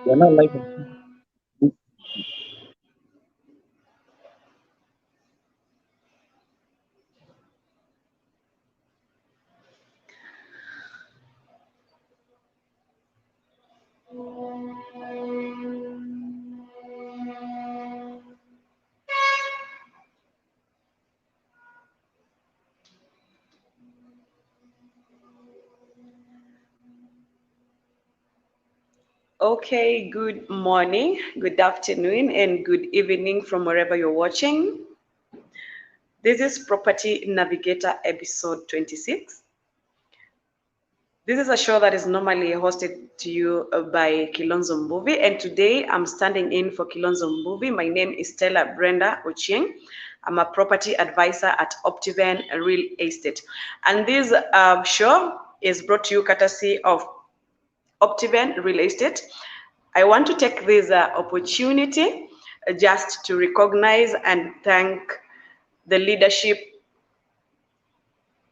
We are now live on Facebook. Okay, good morning, good afternoon, and good evening from wherever you're watching. This is Property Navigator episode 26. This is a show that is normally hosted to you by Kilonzo Mbuvi, and today I'm standing in for Kilonzo Mbuvi. My name is Stella Brenda Ochieng. I'm a property advisor at Optiven Real Estate, and this show is brought to you courtesy of Optiven Real Estate. I want to take this opportunity just to recognize and thank the leadership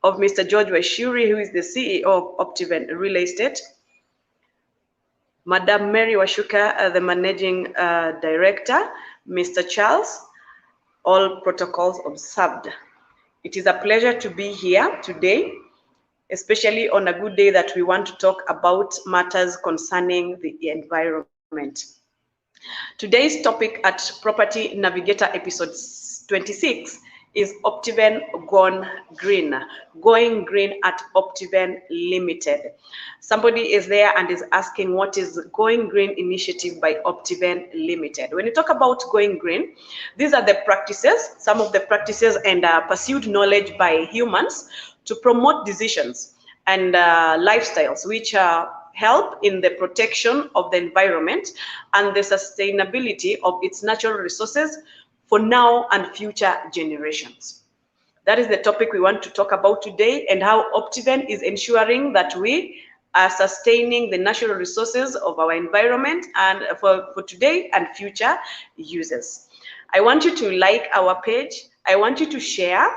of Mr. George Washuri, who is the CEO of Optiven Real Estate, Madam Mary Washuka, the Managing Director, Mr. Charles, all protocols observed. It is a pleasure to be here today, especially on a good day that we want to talk about matters concerning the environment. Today's topic at Property Navigator episode 26 is Optiven Gone Green, going green at Optiven Limited. Somebody is there and is asking what is Going Green initiative by Optiven Limited. When you talk about going green, these are the practices, some of the practices and pursued knowledge by humans to promote decisions and lifestyles which help in the protection of the environment and the sustainability of its natural resources for now and future generations. That is the topic we want to talk about today, and how Optiven is ensuring that we are sustaining the natural resources of our environment and for today and future uses. I want you to like our page. I want you to share,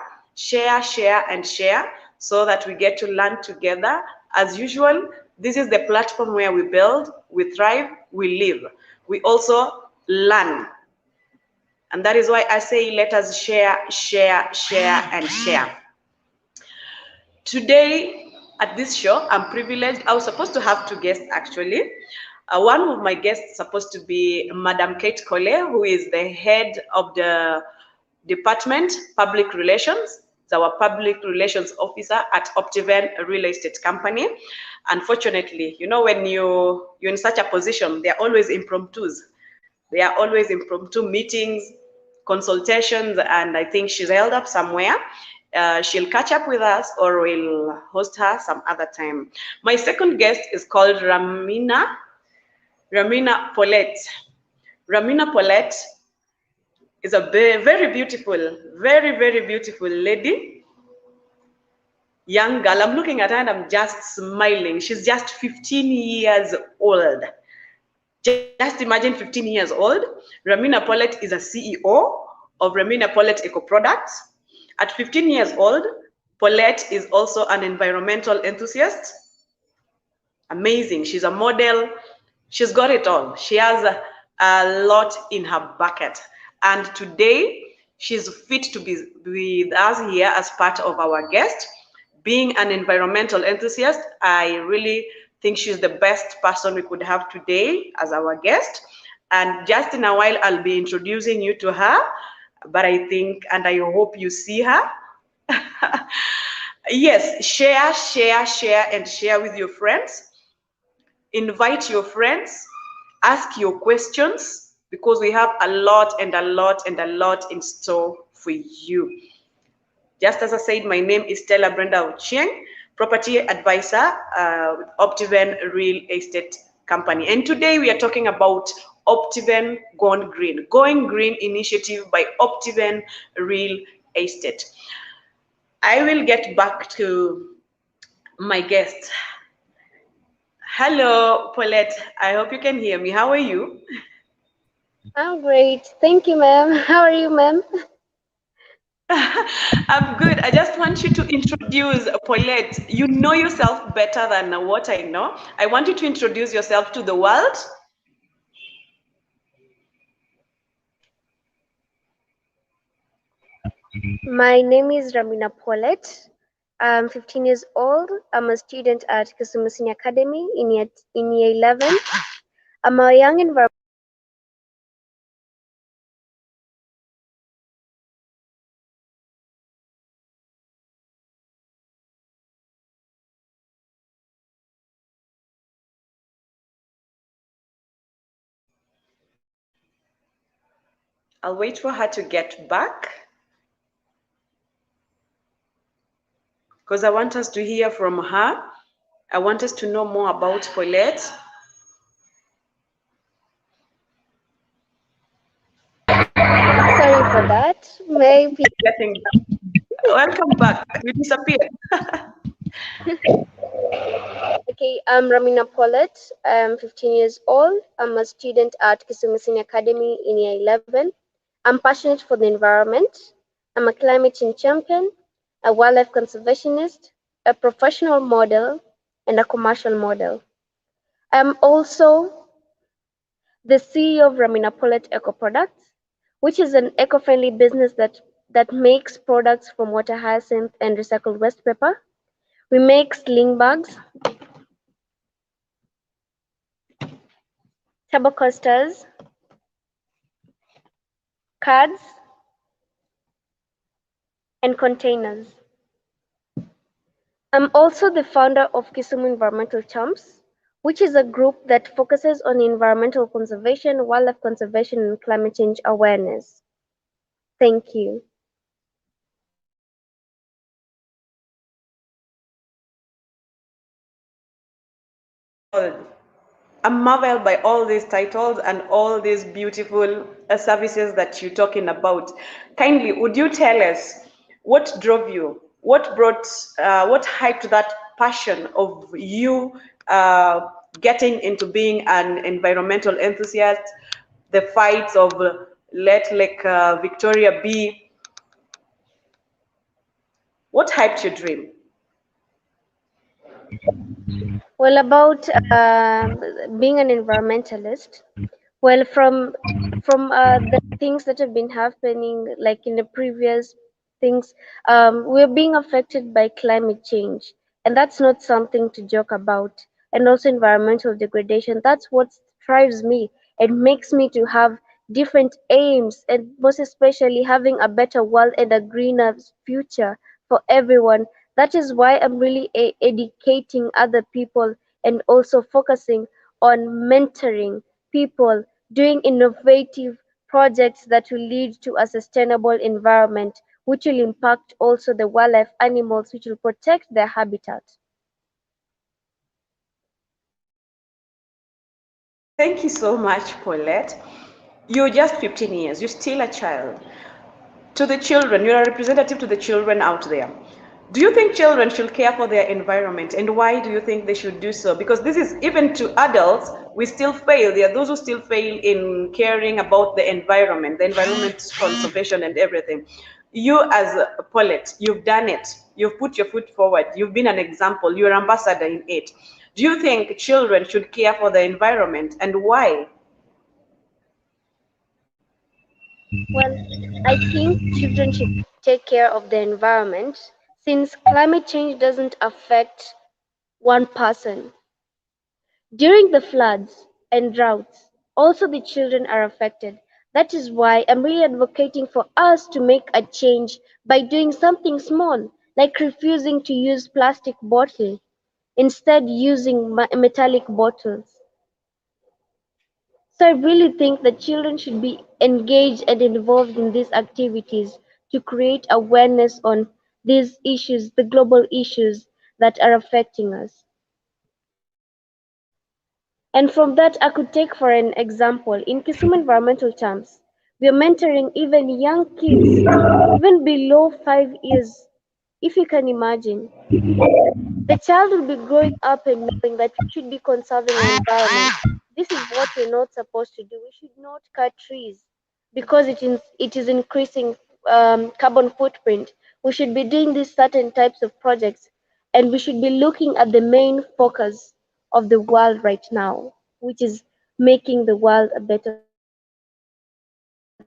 and share so that we get to learn together. As usual, this is the platform where we build, we thrive, we live. We also learn. And that is why I say let us share, and share. Today at this show, I'm privileged. I was supposed to have two guests actually. One of my guests is supposed to be Madam Kate Kole, who is the head of the Department Public Relations. It's our public relations officer at Optiven Real Estate Company. Unfortunately, you know, when you're in such a position, there are always impromptus. There are always impromptu meetings, consultations, and I think she's held up somewhere. She'll catch up with us or we'll host her some other time. My second guest is called Rahmina Paullete. Rahmina Paulette is a very beautiful, very beautiful lady, young girl. I'm looking at her and I'm just smiling. She's just 15 years old. Just imagine 15 years old. Rahmina Paulette is a CEO of Rahmina Paulette ECO-products. At 15 years old, Paulette is also an environmental enthusiast. Amazing. She's a model. She's got it all. She has a lot in her bucket. And today, she's fit to be with us here as part of our guest. Being an environmental enthusiast, I really think she's the best person we could have today as our guest. And just in a while, I'll be introducing you to her. But I think, and I hope you see her. Yes, share, and share with your friends. Invite your friends. Ask your questions, because we have a lot in store for you. Just as I said, my name is Stella Brenda Ochieng, property advisor with Optiven Real Estate Company. And today we are talking about Optiven Gone Green, Going Green initiative by Optiven Real Estate. I will get back to my guest. Hello, Paulette. I hope you can hear me. How are you? I'm great. Thank you, ma'am. How are you, ma'am? I'm good. I just want you to introduce Paulette. You know yourself better than what I know. I want you to introduce yourself to the world. My name is Rahmina Paulette. I'm 15 years old. I'm a student at Kisumu Senior Academy in year 11. I'm a young environmental I'll wait for her to get back because I want us to hear from her. I want us to know more about Paulette. Sorry for that. Maybe. Getting welcome back. You disappeared. Okay, I'm Rahmina Paulette. I'm 15 years old. I'm a student at Kisumu Senior Academy in year 11. I'm passionate for the environment. I'm a climate change champion, a wildlife conservationist, a professional model, and a commercial model. I'm also the CEO of Rahmina Paulette ECO-products, which is an eco-friendly business that makes products from water hyacinth and recycled waste paper. We make sling bags, table coasters, cards, and containers. I'm also the founder of Kisumu Environmental Champs, which is a group that focuses on environmental conservation, wildlife conservation, and climate change awareness. Thank you. Marveled. I'm marveled by all these titles and all these beautiful services that you're talking about. Kindly, would you tell us what drove you, what hyped that passion of you getting into being an environmental enthusiast, the fights of let like Victoria be, what hyped your dream? Well, about being an environmentalist, well, from the things that have been happening, like in the previous things, we're being affected by climate change, and that's not something to joke about. And also environmental degradation. That's what drives me and makes me to have different aims, and most especially having a better world and a greener future for everyone. That is why I'm really educating other people and also focusing on mentoring people, doing innovative projects that will lead to a sustainable environment, which will impact also the wildlife animals, which will protect their habitat. Thank you so much, Paulette. You're just 15 years, you're still a child. To the children, you're a representative to the children out there. Do you think children should care for their environment, and why do you think they should do so? Because this is even to adults, we still fail. There are those who still fail in caring about the environment conservation and everything. You as a Paulette, you've done it. You've put your foot forward. You've been an example. You're an ambassador in it. Do you think children should care for the environment, and why? Well, I think children should take care of the environment since climate change doesn't affect one person. During the floods and droughts, also the children are affected. That is why I'm really advocating for us to make a change by doing something small, like refusing to use plastic bottle, instead using metallic bottles. So I really think that children should be engaged and involved in these activities to create awareness on these issues, the global issues that are affecting us. And from that, I could take for an example, in Kisumu environmental terms, we are mentoring even young kids, even below 5 years, if you can imagine. The child will be growing up and knowing that we should be conserving our environment. This is what we're not supposed to do. We should not cut trees because it is increasing carbon footprint. We should be doing these certain types of projects, and we should be looking at the main focus of the world right now, which is making the world a better place.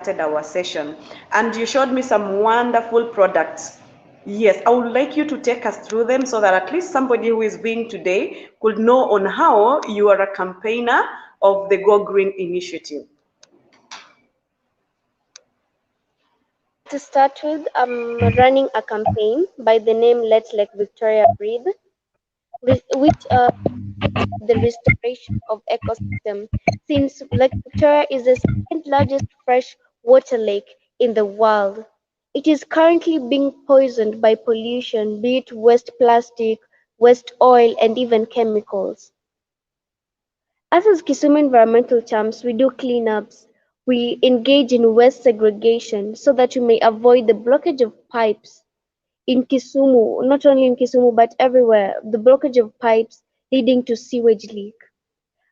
started our session. And you showed me some wonderful products. Yes, I would like you to take us through them so that at least somebody who is being today could know on how you are a campaigner of the Go Green initiative. To start with, I'm running a campaign by the name Let Lake Victoria Breathe, which the restoration of ecosystem, since Lake Victoria is the second largest fresh water lake in the world. It is currently being poisoned by pollution, be it waste plastic, waste oil, and even chemicals. Us as Kisumu environmental champs, we do cleanups. We engage in waste segregation so that we may avoid the blockage of pipes in Kisumu, not only in Kisumu but everywhere, the blockage of pipes leading to sewage leak.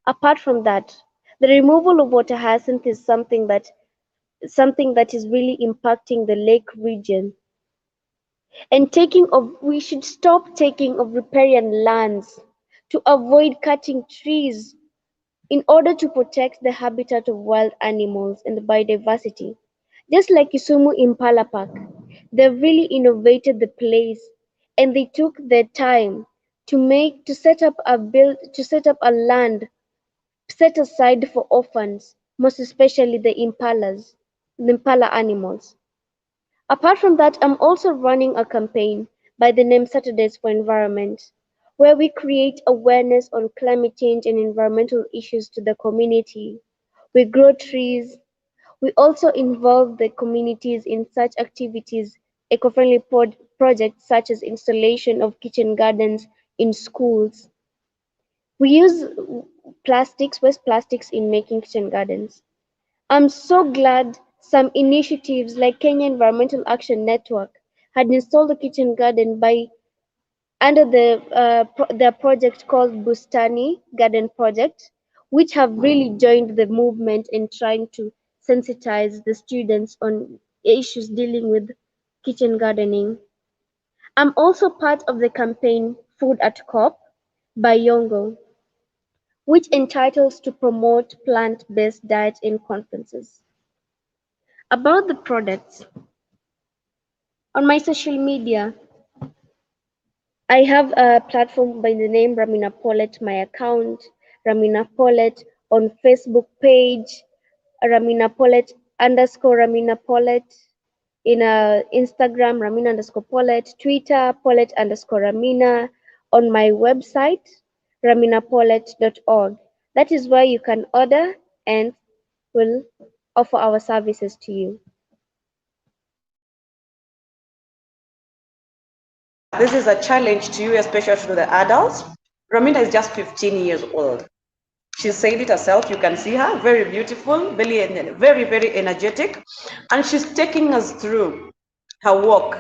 Apart from that, the removal of water hyacinth is something that is really impacting the lake region. And we should stop taking of riparian lands to avoid cutting trees in order to protect the habitat of wild animals and the biodiversity. Just like Kisumu Impala Park, they've really innovated the place and they took their time to set up a land set aside for orphans, most especially the impala animals. Apart from that, I'm also running a campaign by the name Saturdays for Environment, where we create awareness on climate change and environmental issues to the community. We grow trees. We also involve the communities in such activities, eco-friendly projects such as installation of kitchen gardens in schools. We use waste plastics in making kitchen gardens. I'm so glad some initiatives like Kenya Environmental Action Network had installed a kitchen garden under their project called Bustani Garden Project, which have really joined the movement in trying to sensitize the students on issues dealing with kitchen gardening. I'm also part of the campaign Food at COP by Yongo, which entitles to promote plant-based diet in conferences. About the products, on my social media, I have a platform by the name Rahmina Paulette, my account, Rahmina Paulette on Facebook page, Rahmina Paulette underscore Rahmina Paulette, in Instagram, Rahmina underscore Paulette, Twitter, Paulette underscore Rahmina, on my website, rahminapaulette.org. That is where you can order and will offer our services to you. This is a challenge to you, especially to the adults. Rahmina is just 15 years old. She said it herself. You can see her, very beautiful, very, very energetic. And she's taking us through her walk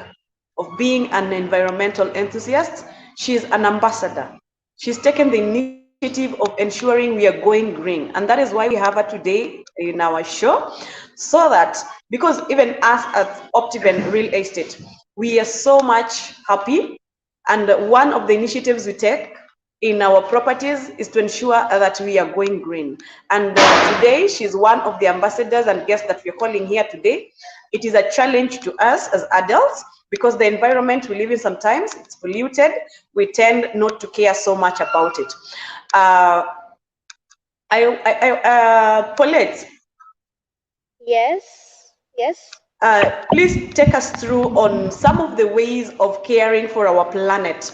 of being an environmental enthusiast. She's an ambassador. She's taken the initiative of ensuring we are going green. And that is why we have her today in our show. So that, because even us at Optiven Real Estate, we are so much happy. And one of the initiatives we take in our properties is to ensure that we are going green. And today, she's one of the ambassadors and guests that we're calling here today. It is a challenge to us as adults because the environment we live in sometimes, it's polluted. We tend not to care so much about it. Paulette. Yes. Please take us through on some of the ways of caring for our planet.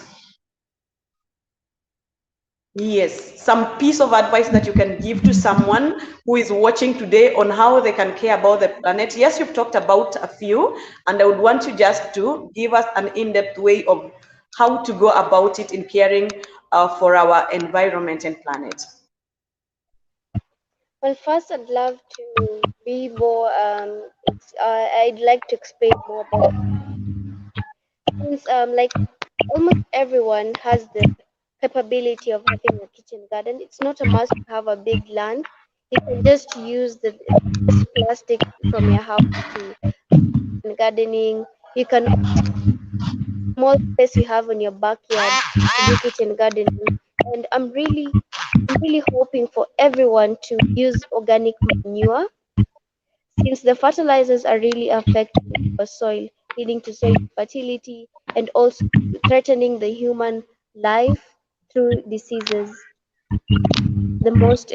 Yes, some piece of advice that you can give to someone who is watching today on how they can care about the planet. Yes, you've talked about a few, and I would want you just to give us an in-depth way of how to go about it in caring for our environment and planet. Well, first, I'd love to be more. I'd like to explain more about since like almost everyone has the capability of having a kitchen garden. It's not a must to have a big land. You can just use the plastic from your house to gardening. You can small space you have in your backyard to do kitchen gardening. And I'm really hoping for everyone to use organic manure since the fertilizers are really affecting our soil, leading to soil fertility and also threatening the human life through diseases. The most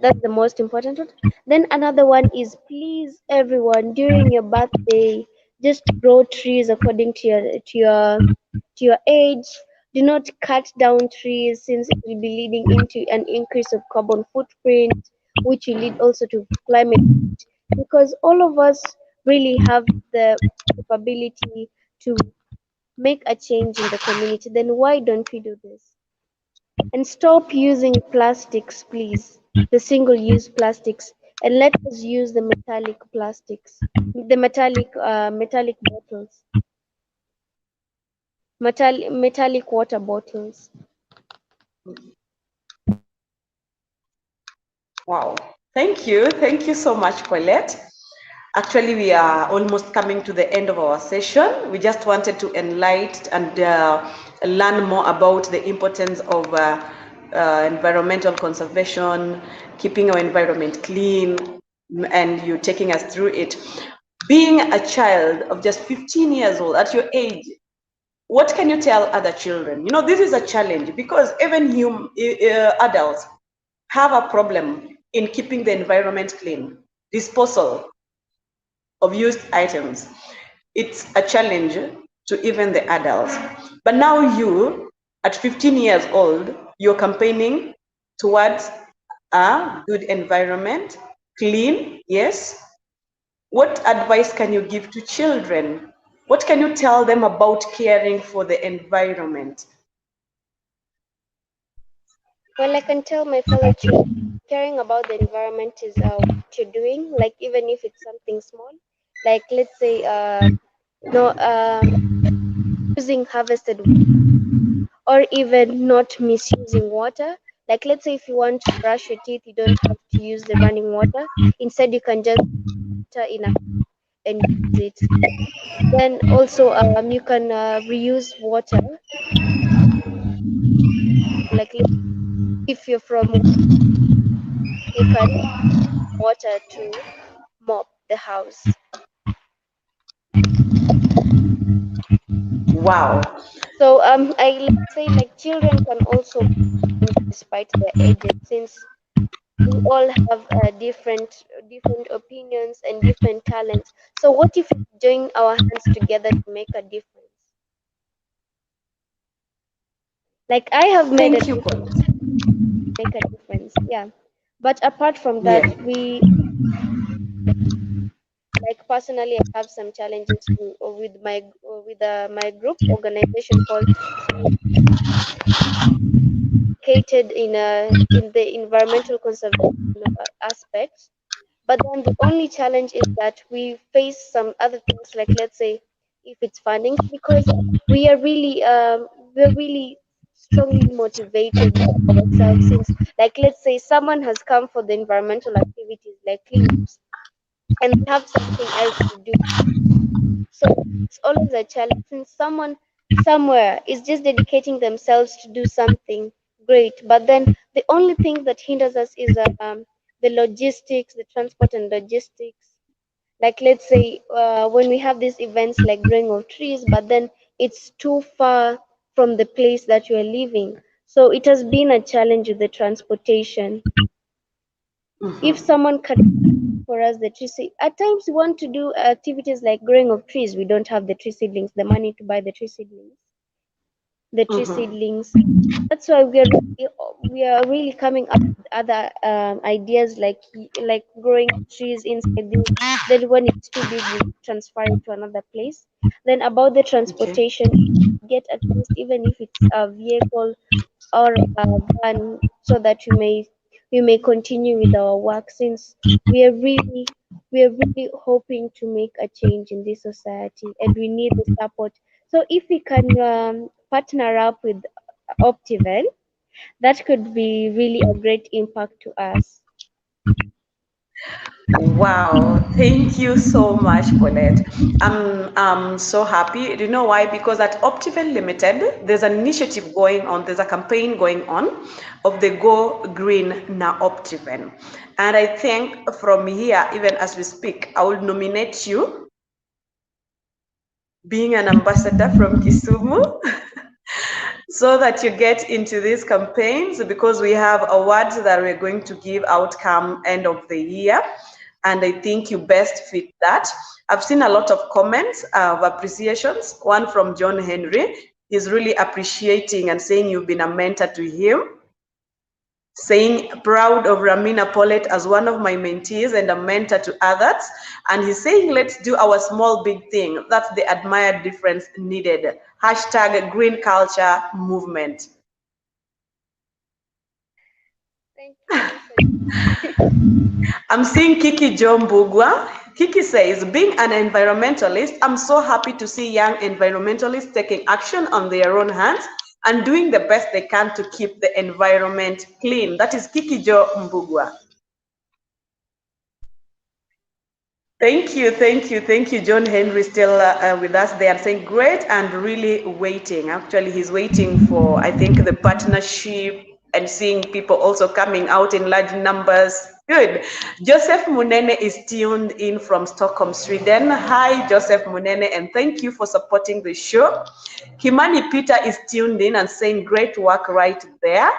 that's the most important one. Then another one is, please everyone, during your birthday, just grow trees according to your age. Do not cut down trees, since it will be leading into an increase of carbon footprint, which will lead also to climate change. Because all of us really have the capability to make a change in the community. Then why don't we do this? And stop using plastics, please. The single-use plastics, and let us use the metallic plastics, the metallic bottles, metallic water bottles. Wow. Thank you so much, Paulette. Actually, we are almost coming to the end of our session. We just wanted to enlighten and learn more about the importance of environmental conservation, keeping our environment clean, and you taking us through it. Being a child of just 15 years old, at your age, what can you tell other children? You know, this is a challenge because even adults have a problem in keeping the environment clean. Disposal of used items, it's a challenge to even the adults. But now you, at 15 years old, you're campaigning towards a good environment, clean, yes. What advice can you give to children? What can you tell them about caring for the environment? Well, I can tell my fellow children, caring about the environment is what you're doing, like even if it's something small, like let's say no using harvested, or even not misusing water. Like let's say if you want to brush your teeth, you don't have to use the running water. Instead, you can just put in a and use it. Then also you can reuse water. Like if you're from, you can water to mop the house. Wow. So I let's say like children can also despite their ages, since we all have different opinions and different talents. So what if we join our hands together to make a difference? Like I have made a Thank you, difference, Paul. make a difference. Yeah. But apart from that, Yeah. we, like personally, I have some challenges with my group organization called located in the environmental conservation aspect. But then the only challenge is that we face some other things, like let's say if it's funding, because we're really strongly motivated ourselves, since like let's say someone has come for the environmental activities like cleanups, and they have something else to do. So it's always a challenge, since someone somewhere is just dedicating themselves to do something great, but then the only thing that hinders us is the logistics, the transport and logistics. Like let's say when we have these events like growing of trees, but then it's too far from the place that you are living. So it has been a challenge with the transportation. If someone can for us the tree at times we want to do activities like growing of trees, we don't have the tree seedlings, the money to buy the tree seedlings. That's why we are really coming up with other ideas, like growing trees inside this. Then when it's too big, we transfer it to another place. Then about the Okay. transportation, get at least even if it's a vehicle or van, so that we may continue with our work, since we are really we are really hoping to make a change in this society, and we need the support. So if we can partner up with Optiven, that could be really a great impact to us. Wow, thank you so much, Paulette. I'm so happy. Do you know why? Because at Optiven Limited, there's an initiative going on, there's a campaign going on of the Go Green Now Optiven. And I think from here, even as we speak, I will nominate you being an ambassador from Kisumu so that you get into these campaigns, because we have awards that we're going to give out come end of the year, and I think you best fit that. I've seen a lot of comments of appreciations. One from John Henry, he's really appreciating and saying you've been a mentor to him, saying proud of Rahmina Paullete as one of my mentees and a mentor to others. And he's saying, let's do our small big thing. That's the admired difference needed. Hashtag green culture movement. Thank you so much. I'm seeing Kiki Jombugwa. Kiki says, being an environmentalist, I'm so happy to see young environmentalists taking action on their own hands and doing the best they can to keep the environment clean. That is Kiki Jo Mbugwa. Thank you. John Henry still with us there and saying great and really waiting. Actually, he's waiting for, I think, the partnership and seeing people also coming out in large numbers. Good. Joseph Munene is tuned in from Stockholm, Sweden. Hi, Joseph Munene, and thank you for supporting the show. Kimani Peter is tuned in and saying great work right there.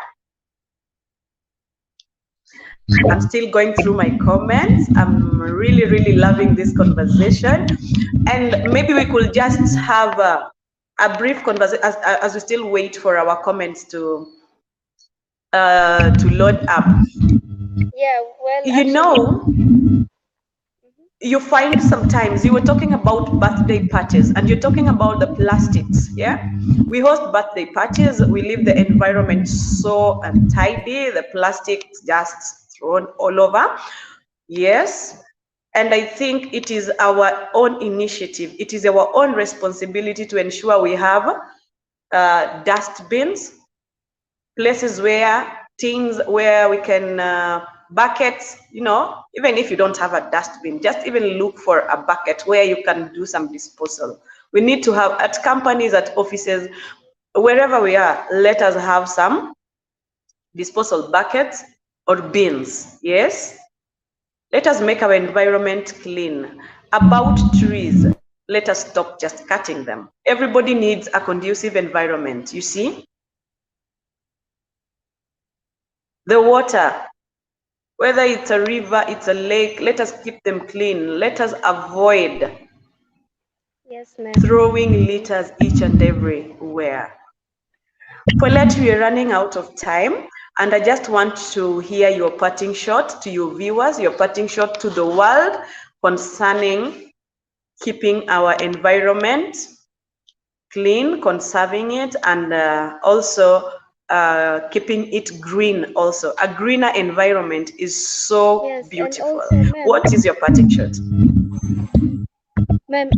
I'm still going through my comments. I'm really loving this conversation. And maybe we could just have a brief conversation as we still wait for our comments to load up. Yeah, well, You actually, know, you find sometimes you were talking about birthday parties and you're talking about the plastics. Yeah, we host birthday parties, we leave the environment so untidy, the plastics just thrown all over. Yes, and I think it is our own initiative, it is our own responsibility to ensure we have dustbins, places where things where we can buckets, you know, even if you don't have a dustbin, just even look for a bucket where you can do some disposal. We need to have at companies, at offices, wherever we are, let us have some disposal buckets or bins. Yes, let us make our environment clean. About trees, let us stop just cutting them. Everybody needs a conducive environment, you see. The water, whether it's a river, it's a lake, let us keep them clean. Let us avoid yes, ma'am. throwing litters each and everywhere. Paulette, we are running out of time, and I just want to hear your parting shot to your viewers, your parting shot to the world concerning keeping our environment clean, conserving it, and also keeping it green also. A greener environment is so Yes, and beautiful. also, ma'am, What is your parting shot? ma'am,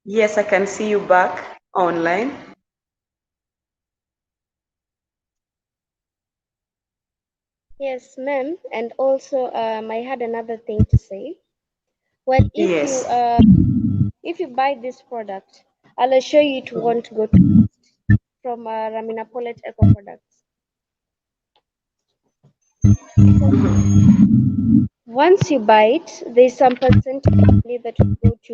Yes, I can see you back online. yes, ma'am, and also, I had another thing to say. Well, Yes. if you buy this product, I'll assure you it won't go to waste from Rahmina Paulette ECO-products. Because once you buy it, there's some percentage only that will go to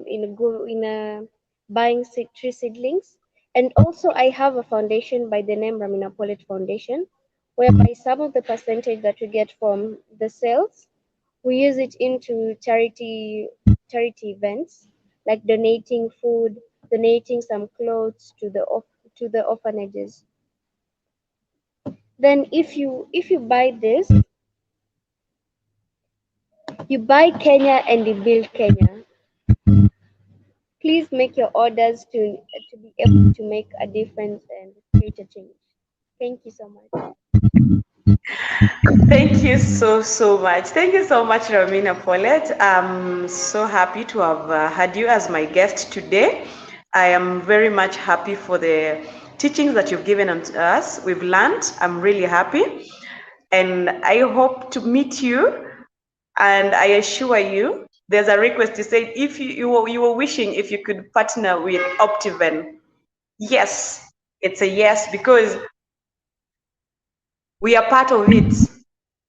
in a buying tree seedlings. And also, I have a foundation by the name Rahmina Paulette Foundation, whereby some of the percentage that we get from the sales, we use it into charity events, like donating food, donating some clothes to the orphanages. Then if you buy this, You buy Kenya and you build Kenya. Please make your orders to be able to make a difference and create a change. Thank you so much. Thank you so much. Thank you so much, Rahmina Paullete. I'm so happy to have had you as my guest today. I am very much happy for the teachings that you've given us. We've learned. I'm really happy. And I hope to meet you. And I assure you, there's a request to say if you were wishing if you could partner with Optiven. Yes, it's a yes, because we are part of it.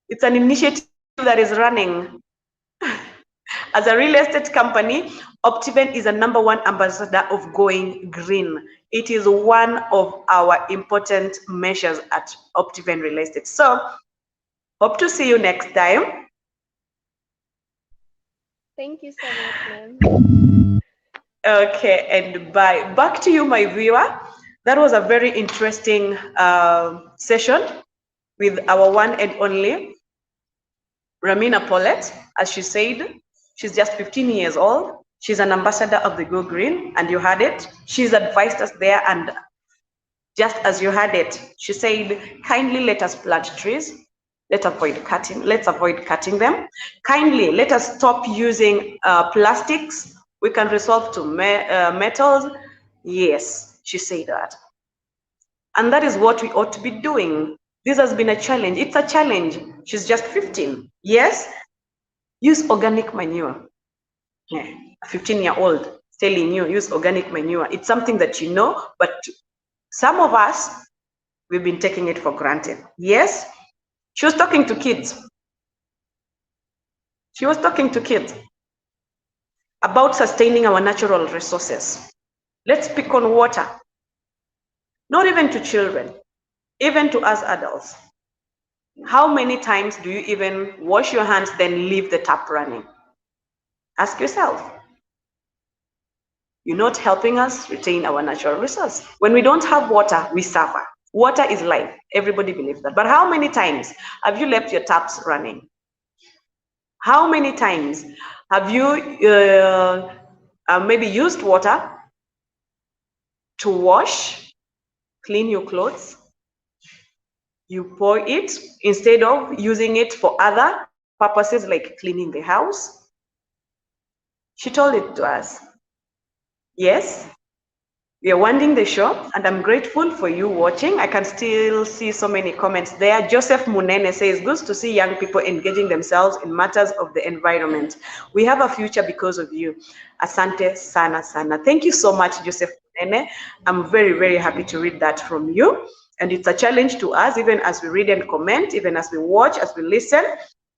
It's an initiative that is running. As a real estate company, Optiven is a #1 ambassador of going green. It is one of our important measures at Optiven Real Estate. So, hope to see you next time. Thank you so much, ma'am. Okay, and bye. Back to you, my viewer. That was a very interesting session with our one and only Rahmina Paulette. As she said, she's just 15 years old. She's an ambassador of the Go Green, and you heard it. She's advised us there, and just as you heard it, she said, kindly let us plant trees. Let's avoid cutting them. Kindly let us stop using plastics. We can resolve to metals. Yes, she said that. And that is what we ought to be doing. This has been a challenge. It's a challenge. She's just 15. Yes, use organic manure. Yeah, a 15-year-old telling you use organic manure. It's something that you know, but some of us, we've been taking it for granted. Yes, she was talking to kids. She was talking to kids about sustaining our natural resources. Let's pick on water. Not even to children, even to us adults. How many times do you even wash your hands, then leave the tap running? Ask yourself. You're not helping us retain our natural resource. When we don't have water, we suffer. Water is life. Everybody believes that. But how many times have you left your taps running? How many times have you maybe used water to wash, clean your clothes? You pour it instead of using it for other purposes like cleaning the house. She told it to us. Yes, we are winding the show, and I'm grateful for you watching. I can still see so many comments there. Joseph Munene says, good to see young people engaging themselves in matters of the environment. We have a future because of you. Asante sana sana. Thank you so much, Joseph Munene. I'm very, very happy to read that from you. And it's a challenge to us, even as we read and comment, even as we watch, as we listen,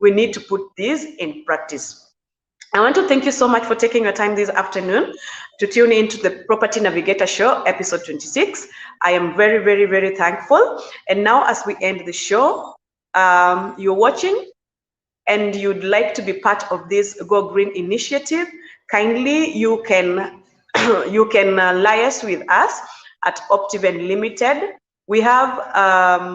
we need to put this in practice. I want to thank you so much for taking your time this afternoon to tune into the Property Navigator Show, episode 26. I am very, very, very thankful. And now as we end the show, you're watching and you'd like to be part of this Go Green initiative, kindly you can liaise with us at Optiven Limited. We have,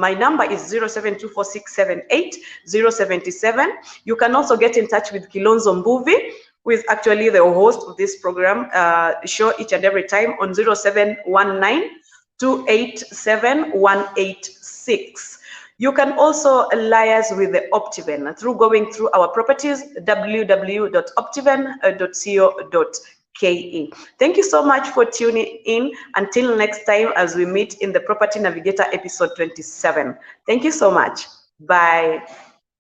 my number is 0724678077. You can also get in touch with Kilonzo Mbuvi, who is actually the host of this program, show each and every time on 0719287186. You can also liaise with the Optiven through going through our properties, www.optiven.co.ke. Thank you so much for tuning in. Until next time, as we meet in the Property Navigator episode 27. Thank you so much. Bye.